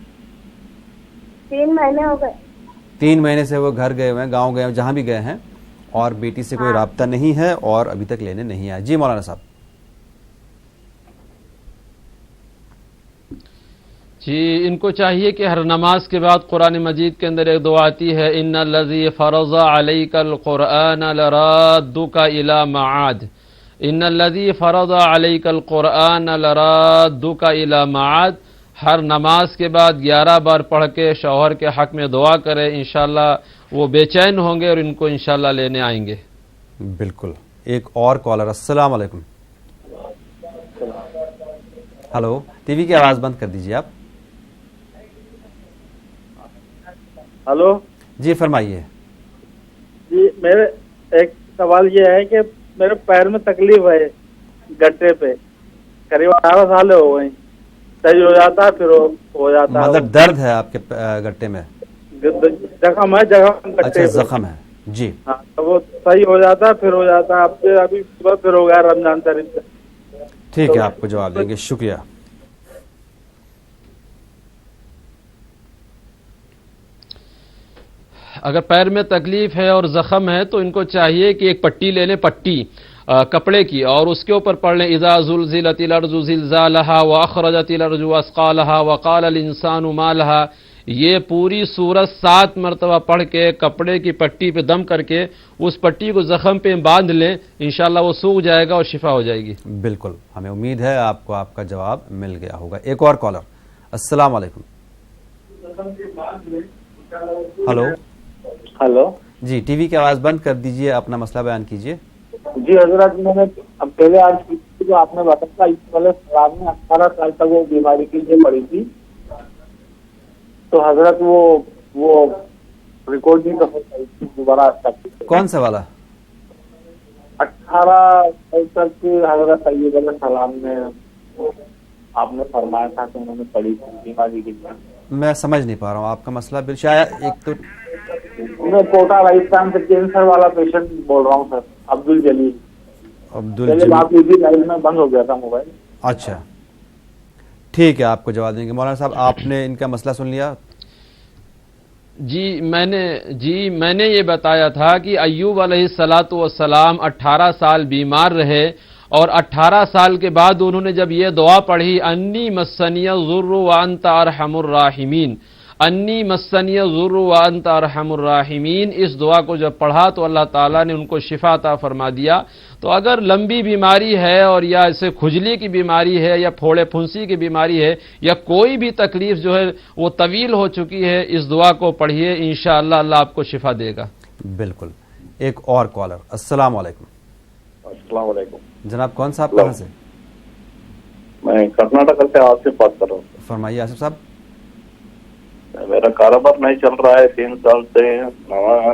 3 مہینے ہو گئے. 3 مہینے سے وہ گھر گئے ہوئے ہیں, گاؤں گئے ہوئے, جہاں بھی گئے ہیں, اور بیٹی سے کوئی رابطہ نہیں ہے اور ابھی تک لینے نہیں آیا. جی مولانا صاحب. جی ان کو چاہیے کہ ہر نماز کے بعد قرآن مجید کے اندر ایک دعا آتی ہے, ان الذی فرض علیک القرآن لرادک الی معاد. ان الذی فرض علیک القرآن لرادک الی معاد. ہر نماز کے بعد 11 بار پڑھ کے شوہر کے حق میں دعا کرے, انشاءاللہ وہ بے چین ہوں گے اور ان کو انشاءاللہ لینے آئیں گے. بالکل. ایک اور کالر. السلام علیکم. ہلو. ٹی وی کی آواز بند کر دیجیے آپ. ہلو. جی فرمائیے. جی میرے ایک سوال یہ ہے کہ میرے پیر میں تکلیف ہے, گٹے پہ, قریب 18 سال ہو گئے. صحیح ہو جاتا ہے پھر ہو جاتا ہے. مطلب درد ہے آپ کے گٹے میں؟ زخم ہے, اچھا زخم ہے. جی ہاں, تو وہ صحیح ہو جاتا ہے پھر ہو جاتا ہے. ابھی پھر ہو گیا رمضان شریف سے. ٹھیک ہے, آپ کو جواب دیں گے. شکریہ. اگر پیر میں تکلیف ہے اور زخم ہے تو ان کو چاہیے کہ ایک پٹی لے لیں, پٹی کپڑے کی, اور اس کے اوپر پڑھ لیں اذا زلزلت الارض زلزالها واخرجت الارض اثقالها وقال الانسان ما لها. یہ پوری سورت 7 مرتبہ پڑھ کے کپڑے کی پٹی پہ دم کر کے اس پٹی کو زخم پہ باندھ لیں, انشاءاللہ وہ سوکھ جائے گا اور شفا ہو جائے گی. بالکل, ہمیں امید ہے آپ کو آپ کا جواب مل گیا ہوگا. ایک اور کالر. السلام علیکم. ہلو. ہلو. جی ٹی وی کی آواز بند کر دیجئے, اپنا مسئلہ بیان کیجئے. جی حضرت, میں نے پہلے آج جو آپ نے بتایا اس والے سوال میں 18 سال تک وہ بیماری کے لیے پڑی تھی, تو حضرت وہ ریکارڈ نہیں کر سکتی دوبارہ. کون سا والا؟ 18 سال تک حضرت طیب علیہ السلام نے آپ نے فرمایا تھا کہ انہوں نے پڑی تھی بیماری کے لیے. میں سمجھ نہیں پا رہا ہوں آپ کا مسئلہ. شاید ایک تو میں کوٹا راجستھان سے کینسر والا پیشنٹ بول رہا ہوں سر, عبدل جلیل. آپ لائن میں بند ہو گیا تھا موبائل. اچھا ٹھیک ہے, آپ کو جواب دیں گے. مولانا صاحب آپ نے ان کا مسئلہ سن لیا؟ جی میں نے یہ بتایا تھا کہ ایوب علیہ الصلوۃ والسلام 18 سال بیمار رہے اور 18 سال کے بعد انہوں نے جب یہ دعا پڑھی انی مسنی الضر وانت ارحم الراحمین، انی مسنی الضر وانت ارحم الراحمین، اس دعا کو جب پڑھا تو اللہ تعالیٰ نے ان کو شفا عطا فرما دیا۔ تو اگر لمبی بیماری ہے اور یا اسے کھجلی کی بیماری ہے یا پھوڑے پھنسی کی بیماری ہے یا کوئی بھی تکلیف جو ہے وہ طویل ہو چکی ہے، اس دعا کو پڑھیے، انشاءاللہ اللہ آپ کو شفا دے گا۔ بالکل۔ ایک اور کالر، السلام علیکم۔ السلام علیکم جناب، کون صاحب کہاں سے؟ میں کرناٹک سے آصف بات کر رہا ہوں۔ فرمائیے آصف صاحب۔ میرا کاروبار نہیں چل رہا ہے 3 سال سے،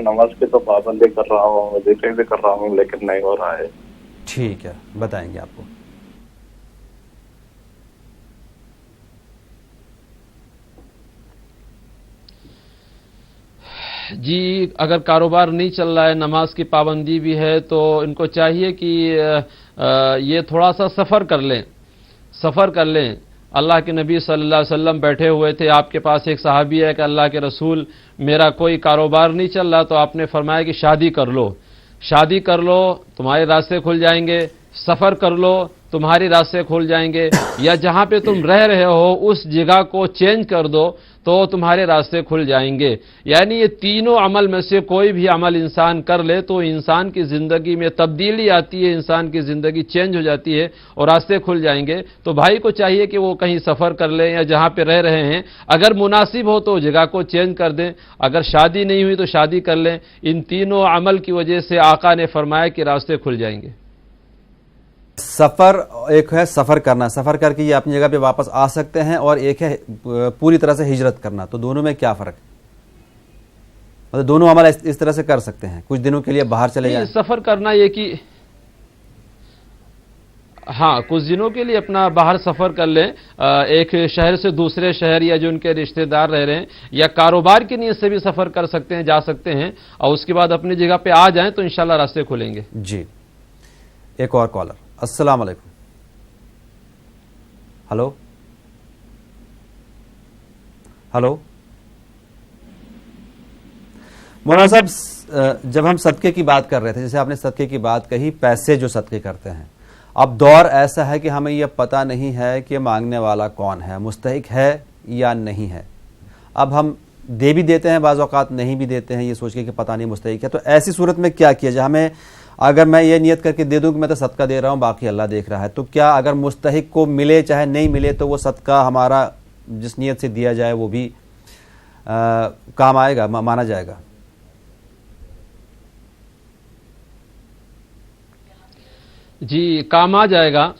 نماز کی تو پابندی کر رہا ہوں، وظیفے بھی کر رہا ہوں، لیکن نہیں ہو رہا ہے۔ ٹھیک ہے، بتائیں گے آپ کو۔ جی، اگر کاروبار نہیں چل رہا ہے، نماز کی پابندی بھی ہے، تو ان کو چاہیے کہ یہ تھوڑا سا سفر کر لیں۔ اللہ کے نبی صلی اللہ علیہ وسلم بیٹھے ہوئے تھے، آپ کے پاس ایک صحابی ہے کہ اللہ کے رسول میرا کوئی کاروبار نہیں چل رہا، تو آپ نے فرمایا کہ شادی کر لو تمہارے راستے کھل جائیں گے، سفر کر لو تمہارے راستے کھل جائیں گے، یا جہاں پہ تم رہ رہے ہو اس جگہ کو چینج کر دو تو تمہارے راستے کھل جائیں گے۔ یعنی یہ تینوں عمل میں سے کوئی بھی عمل انسان کر لے تو انسان کی زندگی میں تبدیلی آتی ہے، انسان کی زندگی چینج ہو جاتی ہے اور راستے کھل جائیں گے۔ تو بھائی کو چاہیے کہ وہ کہیں سفر کر لیں یا جہاں پہ رہ رہے ہیں اگر مناسب ہو تو جگہ کو چینج کر دیں، اگر شادی نہیں ہوئی تو شادی کر لیں۔ ان تینوں عمل کی وجہ سے آقا نے فرمایا کہ راستے کھل جائیں گے۔ سفر ایک ہے سفر کرنا، سفر کر کے یہ اپنی جگہ پہ واپس آ سکتے ہیں، اور ایک ہے پوری طرح سے ہجرت کرنا، تو دونوں میں کیا فرق ہے؟ مطلب دونوں عمل اس طرح سے کر سکتے ہیں، کچھ دنوں کے لیے باہر چلے جائیں۔ سفر کرنا یہ کہ ہاں کچھ دنوں کے لیے اپنا باہر سفر کر لیں، ایک شہر سے دوسرے شہر یا جو ان کے رشتہ دار رہ رہے ہیں، یا کاروبار کی نیت سے بھی سفر کر سکتے ہیں، جا سکتے ہیں، اور اس کے بعد اپنی جگہ پہ آ جائیں تو انشاءاللہ راستے کھلیں گے۔ جی، ایک اور کالر، السلام علیکم۔ ہلو مولانا صاحب، جب ہم صدقے کی بات کر رہے تھے، جیسے آپ نے صدقے کی بات کہی، پیسے جو صدقے کرتے ہیں، اب دور ایسا ہے کہ ہمیں یہ پتہ نہیں ہے کہ مانگنے والا کون ہے، مستحق ہے یا نہیں ہے۔ اب ہم دے بھی دیتے ہیں، بعض اوقات نہیں بھی دیتے ہیں، یہ سوچ کے کہ پتہ نہیں مستحق ہے۔ تو ایسی صورت میں کیا کیا جائے؟ ہمیں اگر میں یہ نیت کر کے دے دوں کہ میں تو صدقہ دے رہا ہوں، باقی اللہ دیکھ رہا ہے، تو کیا اگر مستحق کو ملے چاہے نہیں ملے تو وہ صدقہ ہمارا جس نیت سے دیا جائے وہ بھی کام آئے گا، مانا جائے گا؟ جی، کام آ جائے گا۔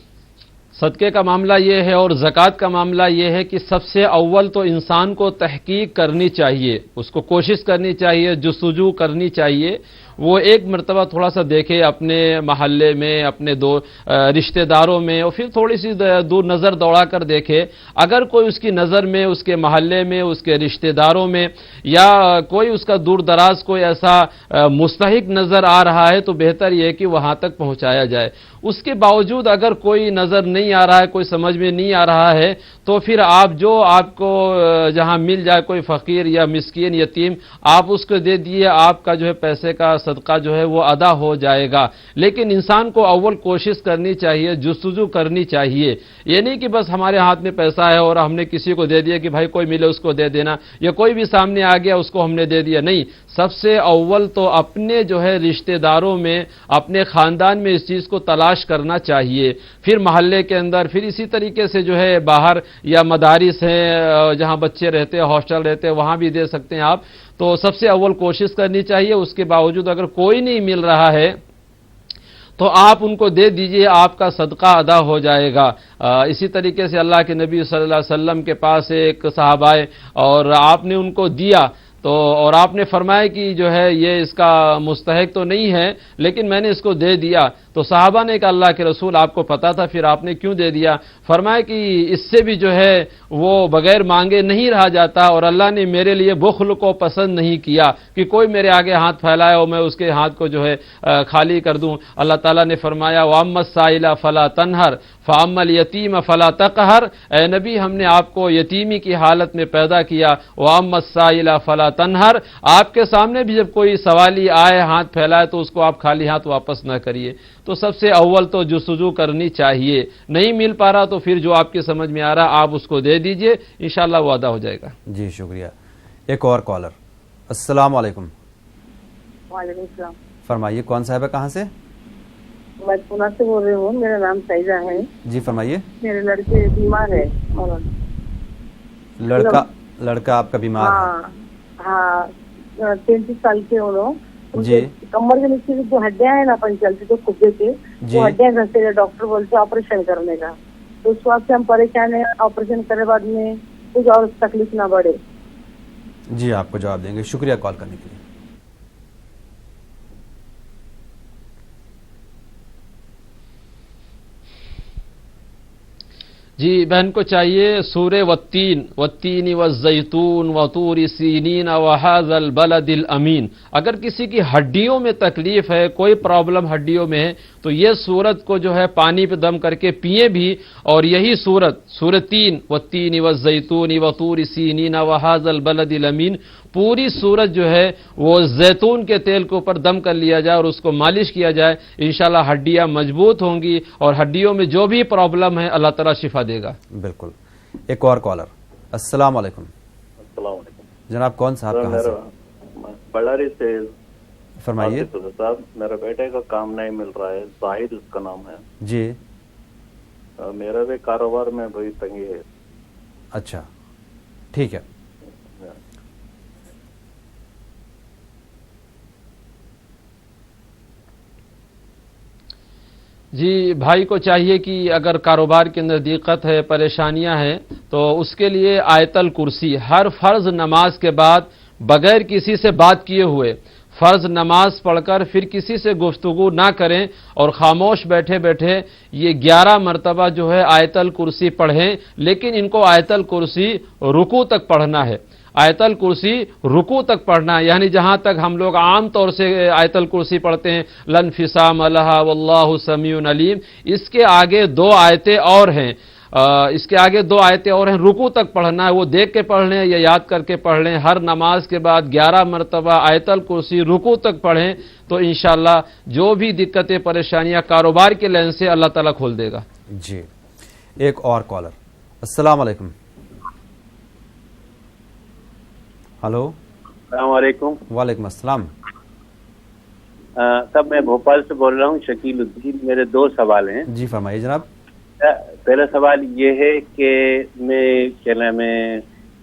صدقے کا معاملہ یہ ہے اور زکوٰۃ کا معاملہ یہ ہے کہ سب سے اول تو انسان کو تحقیق کرنی چاہیے، اس کو کوشش کرنی چاہیے، جستجو کرنی چاہیے، وہ ایک مرتبہ تھوڑا سا دیکھے اپنے محلے میں، اپنے رشتہ داروں میں، اور پھر تھوڑی سی دور نظر دوڑا کر دیکھے، اگر کوئی اس کی نظر میں، اس کے محلے میں، اس کے رشتہ داروں میں، یا کوئی اس کا دور دراز کوئی ایسا مستحق نظر آ رہا ہے تو بہتر یہ ہے کہ وہاں تک پہنچایا جائے۔ اس کے باوجود اگر کوئی نظر نہیں آ رہا ہے، کوئی سمجھ میں نہیں آ رہا ہے، تو پھر آپ کو جہاں مل جائے کوئی فقیر یا مسکین یتیم، آپ اس کو دے دیے، آپ کا جو ہے پیسے کا صدقہ جو ہے وہ ادا ہو جائے گا۔ لیکن انسان کو اول کوشش کرنی چاہیے، جستجو کرنی چاہیے، یہ نہیں کہ بس ہمارے ہاتھ میں پیسہ ہے اور ہم نے کسی کو دے دیا کہ بھائی کوئی ملے اس کو دے دینا، یا کوئی بھی سامنے آ گیا اس کو ہم نے دے دیا، نہیں۔ سب سے اول تو اپنے جو ہے رشتہ داروں میں، اپنے خاندان میں اس چیز کو تلاش کرنا چاہیے، پھر محلے کے اندر، پھر اسی طریقے سے جو ہے باہر یا مدارس ہیں جہاں بچے رہتے ہیں، ہاسٹل رہتے ہیں، وہاں بھی دے سکتے ہیں آپ۔ تو سب سے اول کوشش کرنی چاہیے، اس کے باوجود اگر کوئی نہیں مل رہا ہے تو آپ ان کو دے دیجئے، آپ کا صدقہ ادا ہو جائے گا۔ اسی طریقے سے اللہ کے نبی صلی اللہ علیہ وسلم کے پاس ایک صحابہ آئے اور آپ نے ان کو دیا، تو اور آپ نے فرمایا کہ جو ہے یہ اس کا مستحق تو نہیں ہے لیکن میں نے اس کو دے دیا، تو صحابہ نے کہا اللہ کے رسول آپ کو پتا تھا پھر آپ نے کیوں دے دیا؟ فرمایا کہ اس سے بھی جو ہے وہ بغیر مانگے نہیں رہا جاتا، اور اللہ نے میرے لیے بخل کو پسند نہیں کیا کہ کوئی میرے آگے ہاتھ پھیلائے اور میں اس کے ہاتھ کو جو ہے خالی کر دوں۔ اللہ تعالیٰ نے فرمایا وَأَمَّا السَّائِلَ فَلَا تَنْهَرْ، فَأَمَّا الْيَتِيمَ فَلَا تَقْهَرْ، اے نبی ہم نے آپ کو یتیمی کی حالت میں پیدا کیا. وَأَمَّا السَّائِلَ فَلَا تَنْهَرْ، آپ کے سامنے بھی جب کوئی سوالی آئے ہاتھ پھیلائے تو اس کو آپ خالی ہاتھ واپس نہ کریے. تو سب سے اول تو جستجو کرنی چاہیے. نہیں مل پا رہا تو پھر جو آپ کی سمجھ میں آ رہا آپ اس کو دے دیجئے، انشاءاللہ وہ ادا ہو جائے گا. جی شکریہ. ایک اور کالر. السلام علیکم. وعلیکم السلام. فرمائیے کون صاحب ہے، کہاں سے؟ میں پونا سے بول رہی ہوں، میرا نام سائزہ ہے. جی فرمائیے. میرے لڑکے بیمار ہے. لڑکا آپ کا بیمار ہے؟ ہاں 33 سال کے وہ لوگ. جی. کمر کے نیچے جو ہڈیاں ہیں نا اپن چلتے تو کبے کے وہ ہڈیاں گھستے، ڈاکٹر بولتے آپریشن کرنے کا. تو اس وقت سے ہم پریشان ہیں، آپریشن کرنے بعد میں کچھ اور تکلیف نہ بڑھے. جی آپ کو جواب دیں گے. شکریہ کال کرنے کے لیے. جی بہن کو چاہیے سورہ والتین والزیتون وطور سینین وہذا البلد الامین. اگر کسی کی ہڈیوں میں تکلیف ہے، کوئی پرابلم ہڈیوں میں ہے، تو یہ سورت کو جو ہے پانی پہ دم کر کے پیئے بھی. اور یہی سورہ 3 والتین والزیتون وطور سینین وہذا البلد الامین، پوری سورت جو ہے وہ زیتون کے تیل کے اوپر دم کر لیا جائے اور اس کو مالش کیا جائے، انشاءاللہ ہڈیاں مضبوط ہوں گی اور ہڈیوں میں جو بھی پرابلم ہے اللہ تعالیٰ شفا دے گا. بالکل. ایک اور کالر. السلام علیکم. السلام علیکم جناب. کون صاحب کہاں سے؟ بಳ್ಳاری سے. فرمائیے. صاحب میرے بیٹے کا کام نہیں مل رہا ہے، زاہد اس کا نام ہے. جی. میرا بھی کاروبار میں بڑی تنگی ہے. اچھا ٹھیک ہے. جی بھائی کو چاہیے کہ اگر کاروبار کے اندر دقت ہے، پریشانیاں ہیں، تو اس کے لیے آیت الکرسی ہر فرض نماز کے بعد بغیر کسی سے بات کیے ہوئے فرض نماز پڑھ کر پھر کسی سے گفتگو نہ کریں اور خاموش بیٹھے بیٹھے یہ 11 مرتبہ جو ہے آیت الکرسی پڑھیں. لیکن ان کو آیت الکرسی رکوع تک پڑھنا ہے. آیت الکرسی رکوع تک پڑھنا ہے، یعنی جہاں تک ہم لوگ عام طور سے آیت الکرسی پڑھتے ہیں لن فسام لہا واللہ سمیع علیم، اس کے آگے 2 آیتیں اور ہیں. رکوع تک پڑھنا ہے. وہ دیکھ کے پڑھ لیں یا یاد کر کے پڑھ لیں. ہر نماز کے بعد 11 مرتبہ آیت الکرسی رکوع تک پڑھیں تو انشاءاللہ جو بھی دقتیں پریشانیاں کاروبار کے لین سے اللہ تعالیٰ کھول دے گا. جی. ایک اور کالر. السلام علیکم. ہلو. السلام علیکم. وعلیکم السلام. صاحب میں بھوپال سے بول رہا ہوں، شکیل الدین. میرے 2 سوال ہیں. جی فرمائیے جناب. پہلا سوال یہ ہے کہ میں کیا نام ہے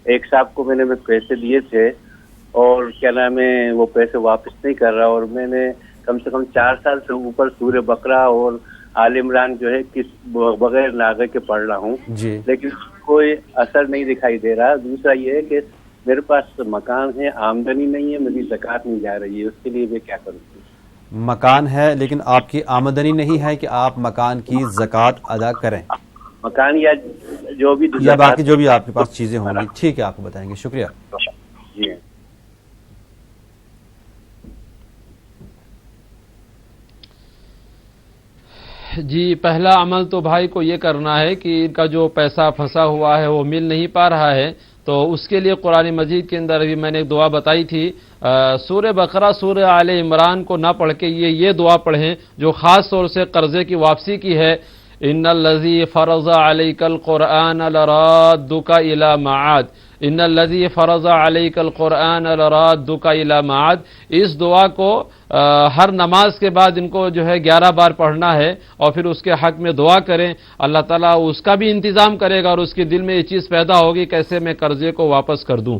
ایک صاحب کو میں نے پیسے دیے تھے اور کیا نام ہے وہ پیسے واپس نہیں کر رہا، اور میں نے کم سے کم 4 سال سے اوپر سورہ بقرہ اور آل عمران جو ہے بغیر ناغے کے پڑھ رہا ہوں، لیکن کوئی اثر نہیں دکھائی دے رہا. دوسرا یہ ہے کہ میرے پاس مکان ہے، آمدنی نہیں ہے، میری زکوٰۃ نہیں جا رہی ہے، اس کے لیے میں کیا کروں؟ مکان ہے لیکن آپ کی آمدنی نہیں ہے کہ آپ مکان کی زکوٰۃ ادا کریں. مکان یا جو بھی یا باقی جو بھی آپ کے پاس چیزیں ہوں گی. ٹھیک ہے آپ کو بتائیں گے. شکریہ. جی پہلا عمل تو بھائی کو یہ کرنا ہے کہ ان کا جو پیسہ پھنسا ہوا ہے وہ مل نہیں پا رہا ہے، تو اس کے لیے قرآن مجید کے اندر بھی میں نے ایک دعا بتائی تھی، سورہ بقرہ سورہ آل عمران کو نہ پڑھ کے یہ دعا پڑھیں جو خاص طور سے قرضے کی واپسی کی ہے. ان الذی فرض علیک القرآن لرادک الی معاد، ان الذی فرض علیک القرآن لرادک الی معاد. اس دعا کو ہر نماز کے بعد ان کو جو ہے 11 بار پڑھنا ہے اور پھر اس کے حق میں دعا کریں. اللہ تعالیٰ اس کا بھی انتظام کرے گا اور اس کے دل میں یہ چیز پیدا ہوگی کیسے میں قرضے کو واپس کر دوں.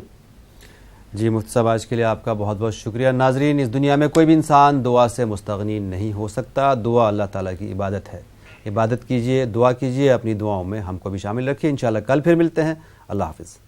جی مفتی صاحب آج کے لیے آپ کا بہت بہت شکریہ. ناظرین اس دنیا میں کوئی بھی انسان دعا سے مستغنی نہیں ہو سکتا. دعا اللہ تعالیٰ کی عبادت ہے. عبادت کیجئے، دعا کیجئے، اپنی دعاؤں میں ہم کو بھی شامل رکھیے. انشاءاللہ کل پھر ملتے ہیں. اللہ حافظ.